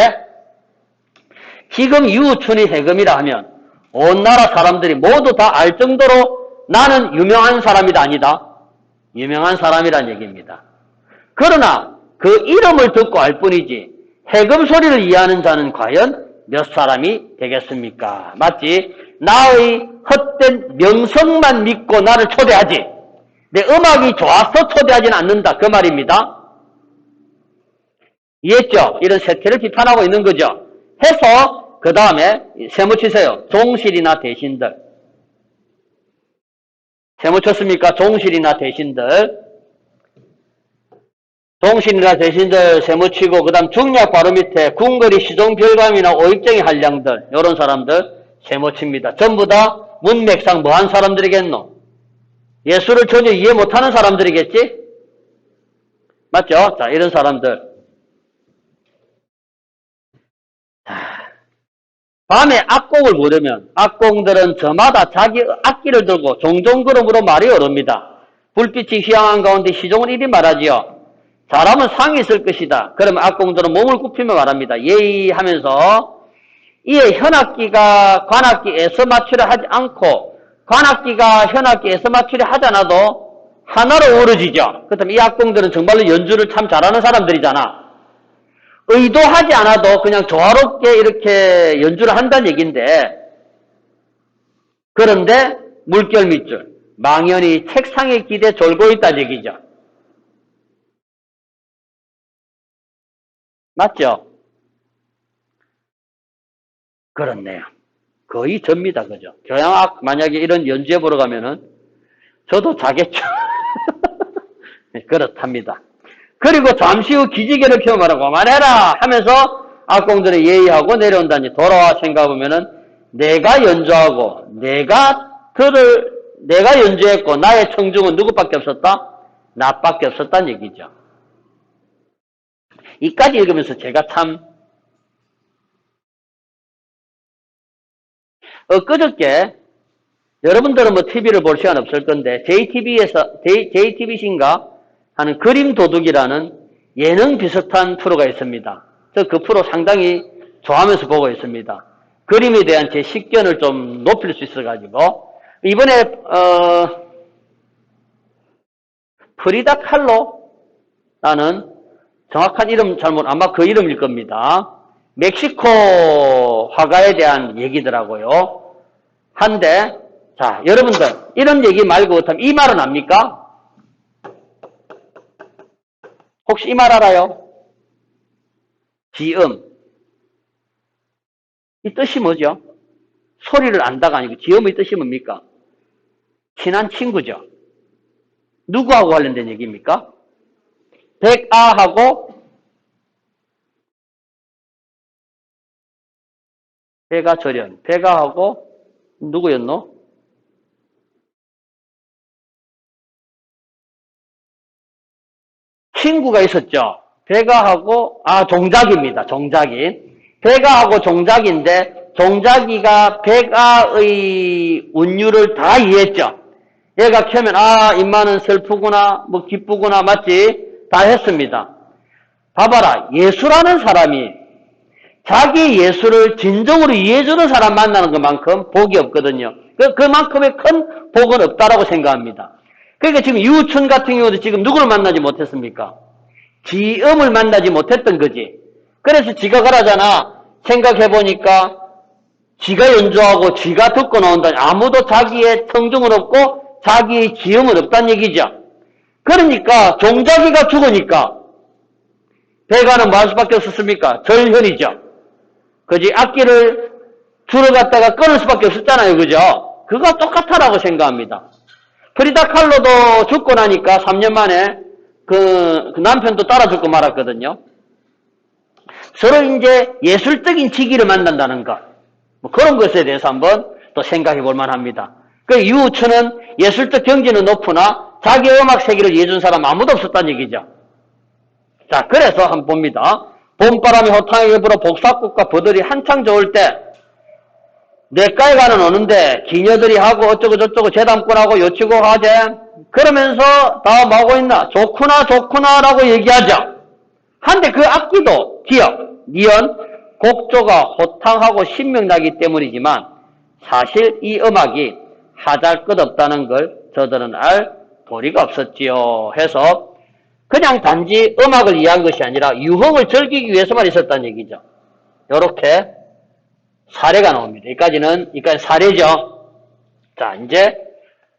지금 유춘이 해금이라 하면 온 나라 사람들이 모두 다 알 정도로 나는 유명한 사람이다, 아니다. 유명한 사람이란 얘기입니다. 그러나 그 이름을 듣고 알 뿐이지 해금 소리를 이해하는 자는 과연 몇 사람이 되겠습니까? 맞지? 나의 헛된 명성만 믿고 나를 초대하지 내 음악이 좋아서 초대하지는 않는다, 그 말입니다. 이해했죠? 이런 세태를 비판하고 있는 거죠. 해서 그 다음에 세모 치세요. 종실이나 대신들. 세모 쳤습니까? 종실이나 대신들. 종실이나 대신들 세모 치고 그 다음 중략 바로 밑에 궁거리 시종별감이나 오익정의 한량들 이런 사람들 세모 칩니다. 전부 다 문맥상 뭐한 사람들이겠노? 예술을 전혀 이해 못하는 사람들이겠지? 맞죠? 자, 이런 사람들. 밤에 악곡을 부르면 악공들은 저마다 자기 악기를 들고 종종 그름으로 말이 오릅니다. 불빛이 휘황한 가운데 시종은 이리 말하지요. 잘하면 상이 있을 것이다. 그러면 악공들은 몸을 굽히며 말합니다. 예의 하면서 이에 현악기가 관악기에서 맞추려 하지 않고 관악기가 현악기에서 맞추려 하지 않아도 하나로 어우러지죠. 그렇다면 이 악공들은 정말로 연주를 참 잘하는 사람들이잖아. 의도하지 않아도 그냥 조화롭게 이렇게 연주를 한다는 얘기인데, 그런데 물결 밑줄, 망연히 책상에 기대 졸고 있다는 얘기죠. 맞죠? 그렇네요. 거의 접니다, 그죠? 교향악 만약에 이런 연주해 보러 가면은 저도 자겠죠. 그렇답니다. 그리고 잠시 후 기지개를 펴 말하고 그만해라 하면서 악공들의 예의하고 내려온다니 돌아와 생각해보면은 내가 연주하고 내가 연주했고 나의 청중은 누구밖에 없었다? 나밖에 없었다는 얘기죠. 이까지 읽으면서 제가 참 엊그저께 여러분들은 뭐 TV를 볼 시간 없을 건데 JTBC인가 하는 그림 도둑이라는 예능 비슷한 프로가 있습니다. 저 그 프로 상당히 좋아하면서 보고 있습니다. 그림에 대한 제 식견을 좀 높일 수 있어가지고 이번에 프리다 칼로라는 정확한 이름 잘못 아마 그 이름일 겁니다. 멕시코 화가에 대한 얘기더라고요. 한데 자 여러분들 이런 얘기 말고 이 말은 압니까? 혹시 이 말 알아요? 지음. 이 뜻이 뭐죠? 소리를 안다가 아니고 지음의 뜻이 뭡니까? 친한 친구죠. 누구하고 관련된 얘기입니까? 백아하고 백아절연. 백아하고 누구였노? 친구가 있었죠. 백아하고 종작입니다. 종작이. 백아하고 종작인데 종작이가 백아의 운율을 다 이해했죠. 얘가 켜면 임마는 슬프구나 뭐 기쁘구나 맞지? 다 했습니다. 봐봐라. 예수라는 사람이 자기 예수를 진정으로 이해해주는 사람 만나는 것만큼 복이 없거든요. 그만큼의 큰 복은 없다라고 생각합니다. 그러니까 지금 유춘 같은 경우도 지금 누구를 만나지 못했습니까? 지음을 만나지 못했던 거지. 그래서 지가 그러잖아. 생각해보니까 지가 연주하고 지가 듣고 나온다니 아무도 자기의 청중은 없고 자기의 지음은 없다는 얘기죠. 그러니까 종자기가 죽으니까 백아는 뭐 할 수밖에 없었습니까? 절현이죠. 그지? 악기를 줄을 갖다가 끊을 수밖에 없었잖아요. 그죠? 그거 똑같다라고 생각합니다. 프리다 칼로도 죽고 나니까 3년 만에 그 남편도 따라 죽고 말았거든요. 서로 이제 예술적인 지기를 만난다는 것. 뭐 그런 것에 대해서 한번 또 생각해 볼 만합니다. 그 유우천은 예술적 경지는 높으나 자기의 음악 세계를 이해준 사람 아무도 없었다는 얘기죠. 자, 그래서 한번 봅니다. 봄바람이 호탕하게 불어 복사꽃과 버들이 한창 좋을 때 냇가에 가는 오는데 기녀들이 하고 어쩌고 저쩌고 재담꾼하고 요치고 하재 그러면서 다 뭐하고 있나 좋구나 좋구나라고 얘기하죠. 한데 그 악기도 기억, 니은, 곡조가 호탕하고 신명나기 때문이지만 사실 이 음악이 하잘 것 없다는 걸 저들은 알 도리가 없었지요. 해서 그냥 단지 음악을 이해한 것이 아니라 유흥을 즐기기 위해서만 있었다는 얘기죠. 요렇게 사례가 나옵니다. 여기까지 사례죠. 자, 이제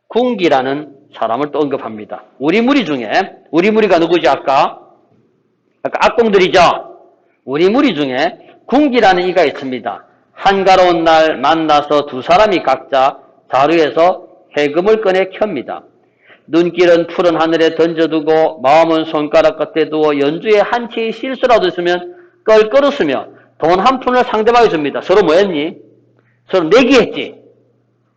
궁기라는 사람을 또 언급합니다. 우리 무리 중에, 우리 무리가 누구죠, 아까 악공들이죠? 우리 무리 중에 궁기라는 이가 있습니다. 한가로운 날 만나서 두 사람이 각자 자루에서 해금을 꺼내 켭니다. 눈길은 푸른 하늘에 던져두고 마음은 손가락 끝에 두어 연주에 한치의 실수라도 있으면 껄껄 웃으며 돈 한 푼을 상대방에 줍니다. 서로 뭐했니? 서로 내기했지.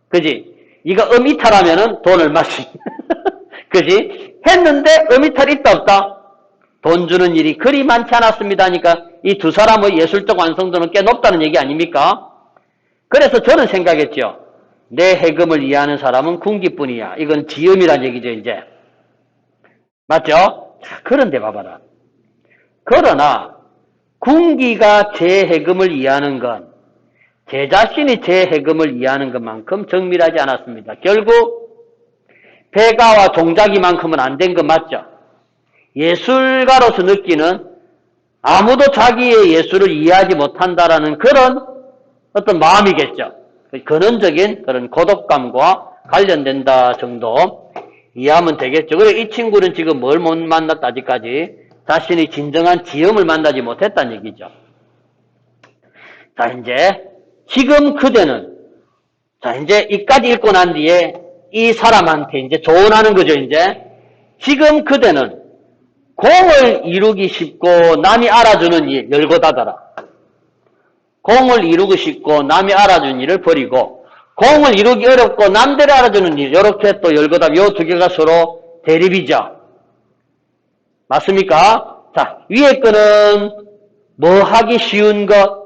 그지? 이거 이탈하면은 돈 얼마씩. 그지? 했는데 이탈 있다 없다? 돈 주는 일이 그리 많지 않았습니다. 하니까 이 두 사람의 예술적 완성도는 꽤 높다는 얘기 아닙니까? 그래서 저는 생각했죠. 내 해금을 이해하는 사람은 궁기뿐이야. 이건 지음이란 얘기죠, 이제. 맞죠? 자, 그런데 봐봐라. 그러나 궁기가 제 해금을 이해하는 건 제 자신이 제 해금을 이해하는 것만큼 정밀하지 않았습니다. 결국 백아와 종자기만큼은 안 된 거 맞죠? 예술가로서 느끼는 아무도 자기의 예술을 이해하지 못한다라는 그런 어떤 마음이겠죠. 근원적인 그런 고독감과 관련된다 정도 이해하면 되겠죠. 그래 이 친구는 지금 뭘 못 만났다 아직까지 자신이 진정한 지음을 만나지 못했다는 얘기죠. 자 이제 지금 그대는 자 이제 이까지 읽고 난 뒤에 이 사람한테 이제 조언하는 거죠. 이제 지금 그대는 공을 이루기 쉽고 남이 알아주는 일 열고 닫아라. 공을 이루고 싶고 남이 알아주는 일을 버리고 공을 이루기 어렵고 남들이 알아주는 일 이렇게 또 열고 닫아 요 두 개가 서로 대립이죠. 맞습니까? 자 위에 거는 뭐 하기 쉬운 것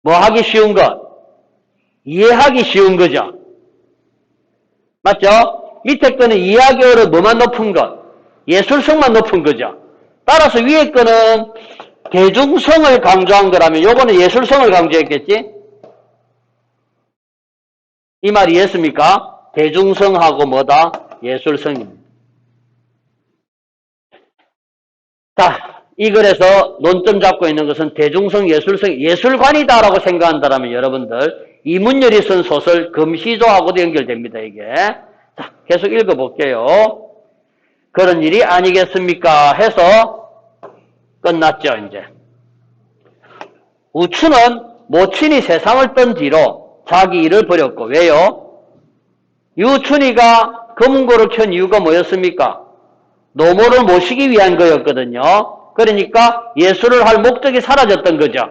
뭐 하기 쉬운 것 이해하기 쉬운 거죠. 맞죠? 밑에 거는 이해하기 어려운 뭐만 높은 것 예술성만 높은 거죠. 따라서 위에 거는 대중성을 강조한 거라면 요거는 예술성을 강조했겠지? 이 말 이해했습니까? 대중성하고 뭐다? 예술성입니다. 자, 이 글에서 논점 잡고 있는 것은 대중성, 예술성, 예술관이다라고 생각한다면 여러분들 이문열이 쓴 소설 금시조하고도 연결됩니다, 이게. 자, 계속 읽어볼게요. 그런 일이 아니겠습니까? 해서 끝났죠, 이제. 우추는 모친이 세상을 떤 뒤로 자기 일을 버렸고, 왜요? 유춘이가 검은고를 켠 이유가 뭐였습니까? 노모를 모시기 위한 거였거든요. 그러니까 예술을 할 목적이 사라졌던 거죠.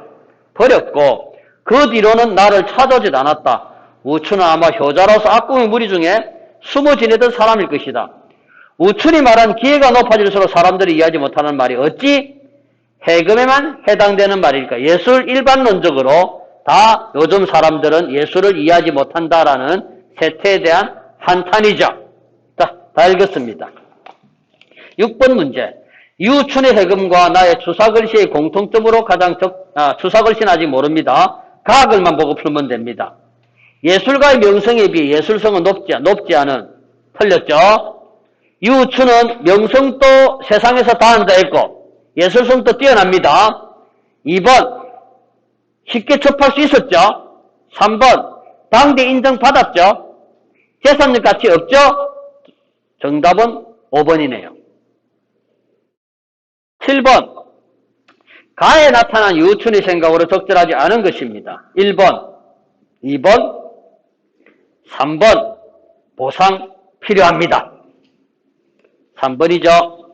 버렸고, 그 뒤로는 나를 찾아오지도 않았다. 우춘은 아마 효자로서 악궁의 무리 중에 숨어 지내던 사람일 것이다. 우춘이 말한 기회가 높아질수록 사람들이 이해하지 못하는 말이 어찌 해금에만 해당되는 말일까? 예술 일반론적으로 다 요즘 사람들은 예술을 이해하지 못한다라는 세태에 대한 한탄이죠. 자, 다 읽었습니다. 6번 문제. 유춘의 해금과 나의 추사글씨의 공통점으로 추사글씨는 아직 모릅니다. 가글만 보고 풀면 됩니다. 예술가의 명성에 비해 예술성은 높지 않은, 틀렸죠? 유춘은 명성도 세상에서 다한 자였고, 예술성도 뛰어납니다. 2번, 쉽게 접할 수 있었죠? 3번, 당대 인정받았죠? 재산력 가치 없죠? 정답은 5번이네요. 7번, 가에 나타난 유춘의 생각으로 적절하지 않은 것입니다. 1번, 2번, 3번, 보상 필요합니다. 3번이죠.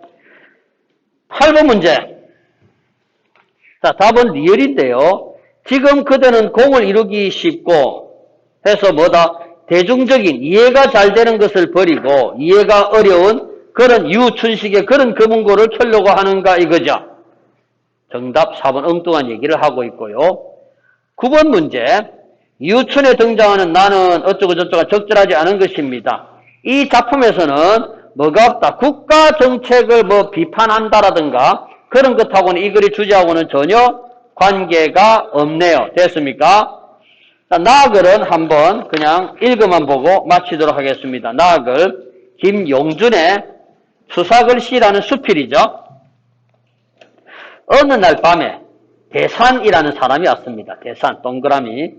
8번 문제. 자, 답은 리얼인데요. 지금 그대는 공을 이루기 쉽고 해서 뭐다? 대중적인 이해가 잘 되는 것을 버리고 이해가 어려운 그런 유춘식의 그런 금은고를 켜려고 하는가 이거죠. 정답 4번 엉뚱한 얘기를 하고 있고요. 9번 문제. 유춘에 등장하는 나는 어쩌고 저쩌고 적절하지 않은 것입니다. 이 작품에서는 뭐가 없다. 국가 정책을 비판한다라든가 그런 것하고는 이 글의 주제하고는 전혀 관계가 없네요. 됐습니까? 자, 나글은 한번 그냥 읽어만 보고 마치도록 하겠습니다. 나글 김용준의 추사글씨라는 수필이죠. 어느 날 밤에 대산이라는 사람이 왔습니다. 대산, 동그라미.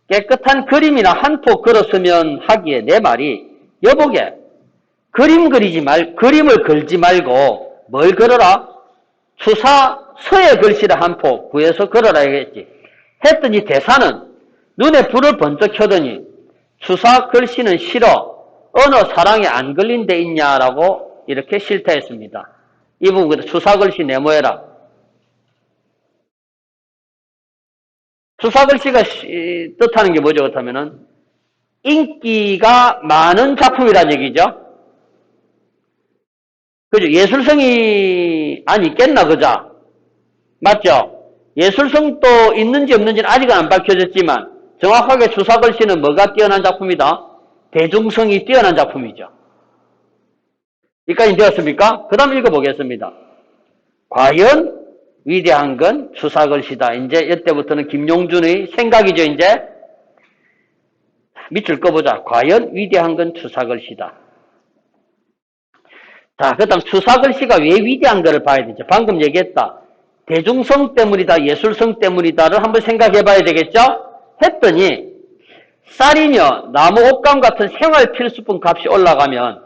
깨끗한 그림이나 한 폭 그렸으면 하기에 내 말이 여보게 그림을 걸지 말고 뭘 걸어라? 추사서의 글씨를 한 폭 구해서 걸어라 했지. 했더니 대사는 눈에 불을 번쩍 켜더니 추사 글씨는 싫어. 어느 사랑에 안 걸린 데 있냐라고 이렇게 실타했습니다. 이 부분 추사 글씨 네모해라. 추사 글씨가 뜻하는 게 뭐죠? 그렇다면은 인기가 많은 작품이라는 얘기죠. 그죠? 예술성이 안 있겠나, 그자? 맞죠? 예술성도 있는지 없는지는 아직은 안 밝혀졌지만 정확하게 추사글씨는 뭐가 뛰어난 작품이다? 대중성이 뛰어난 작품이죠. 여기까지 되었습니까? 그 다음 읽어보겠습니다. 과연 위대한 건 추사글씨다. 이제 이때부터는 김용준의 생각이죠, 이제. 밑줄 꺼보자. 과연 위대한 건 추사글씨다. 자, 그 다음 추사글씨가 왜 위대한 거를 봐야 되죠. 방금 얘기했다. 대중성 때문이다, 예술성 때문이다를 한번 생각해 봐야 되겠죠? 했더니 쌀이며 나무 옷감 같은 생활 필수품 값이 올라가면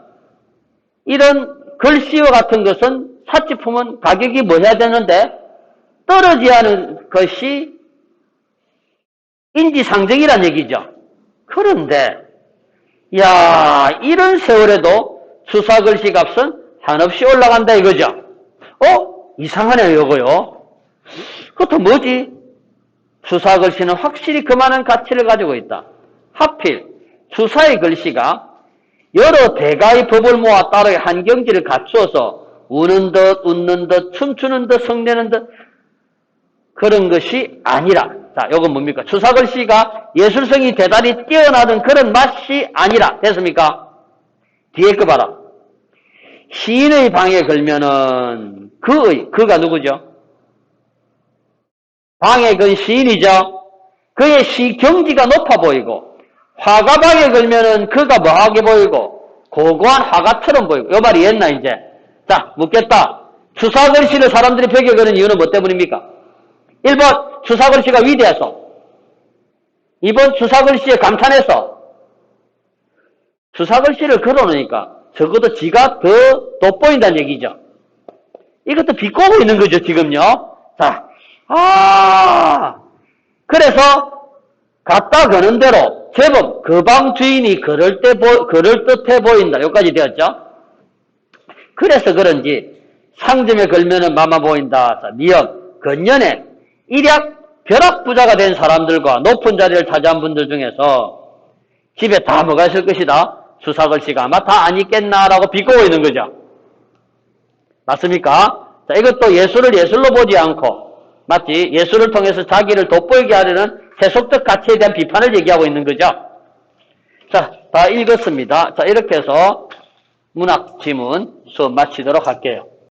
이런 글씨와 같은 것은 사치품은 가격이 뭐 해야 되는데 떨어져야 하는 것이 인지상정이란 얘기죠. 그런데 야, 이런 세월에도 추사글씨 값은 한없이 올라간다 이거죠. 이상하네요, 이거요. 그것도 뭐지? 추사글씨는 확실히 그만한 가치를 가지고 있다. 하필 추사의 글씨가 여러 대가의 법을 모아 따로의 한경지를 갖추어서 우는 듯 웃는 듯 춤추는 듯 성내는 듯 그런 것이 아니라, 자, 이건 뭡니까? 추사글씨가 예술성이 대단히 뛰어나던 그런 맛이 아니라, 됐습니까? 뒤에 거 봐라. 시인의 방에 걸면은 그가 누구죠? 방에 건 시인이죠. 그의 시 경지가 높아 보이고 화가방에 걸면은 그가 뭐하게 보이고 고고한 화가처럼 보이고. 요 말이 옛나 이제. 자, 묻겠다. 주사글씨를 사람들이 벽에 거는 이유는 뭐 때문입니까? 1번 주사글씨가 위대해서, 2번 주사글씨에 감탄해서. 주사글씨를 걸어놓으니까 적어도 지가 더 돋보인다는 얘기죠. 이것도 비꼬고 있는 거죠, 지금요. 자, 그래서 갖다 거는 대로 제법 그 방 주인이 그럴듯해 보인다. 여기까지 되었죠. 그래서 그런지 상점에 걸면은 마마 보인다. 자, 미역, 건년에 일약 벼락부자가 된 사람들과 높은 자리를 차지한 분들 중에서 집에 다 뭐가 있을 것이다? 주사글씨가 아마 다 안 있겠나라고 비꼬고 있는 거죠. 맞습니까? 자, 이것도 예술을 예술로 보지 않고, 맞지? 예술을 통해서 자기를 돋보이게 하려는 세속적 가치에 대한 비판을 얘기하고 있는 거죠. 자, 다 읽었습니다. 자, 이렇게 해서 문학 지문 수업 마치도록 할게요.